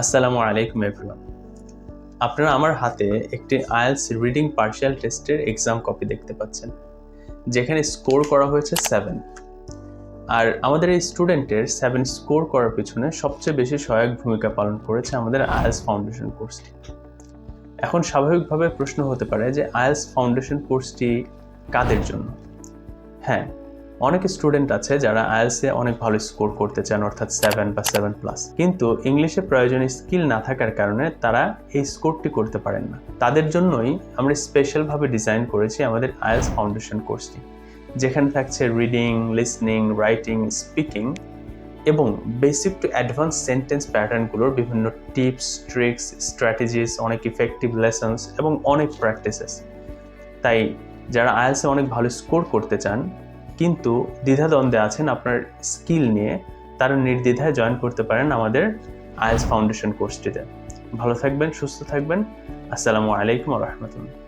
আসসালামু আলাইকুম এভরিওয়ান। আপনারা আমার হাতে একটি আইএলটিএস রিডিং পার্শিয়াল টেস্টের এক্সাম কপি দেখতে পাচ্ছেন, যেখানে স্কোর করা হয়েছে 7। আর আমাদের এই স্টুডেন্টের 7 স্কোর করার পিছনে সবচেয়ে বেশি সহায়ক ভূমিকা পালন করেছে আমাদের আইএলটিএস ফাউন্ডেশন কোর্সটি। এখন স্বাভাবিকভাবে প্রশ্ন হতে পারে যে আইএলটিএস ফাউন্ডেশন কোর্সটি কাদের জন্য? হ্যাঁ, অনেক স্টুডেন্ট আছে যারা আইএলটিএসে অনেক ভালো স্কোর করতে চান, অর্থাৎ 7 বা 7+, কিন্তু ইংলিশে প্রয়োজনীয় স্কিল না থাকার কারণে তারা এই স্কোরটি করতে পারেন না। তাদের জন্যই আমরা স্পেশালভাবে ডিজাইন করেছি আমাদের আইএলটিএস ফাউন্ডেশন কোর্সটি, যেখানে থাকছে রিডিং, লিসনিং, রাইটিং, স্পিকিং এবং বেসিক টু অ্যাডভান্স সেন্টেন্স প্যাটার্নগুলোর বিভিন্ন টিপস, ট্রিক্স, স্ট্র্যাটেজিস, অনেক ইফেক্টিভ লেসন্স এবং অনেক প্র্যাকটিসেস। তাই যারা আইএলটিএসে অনেক ভালো স্কোর করতে চান কিন্তু দ্বিধাদ্বন্দ্বে আছেন আপনার স্কিল নিয়ে, তারা নির্দ্বিধায় জয়েন করতে পারেন আমাদের আইএলটিএস ফাউন্ডেশন কোর্সটিতে। ভালো থাকবেন, সুস্থ থাকবেন। আসসালামু আলাইকুম ওয়া রাহমাতুল্লাহ।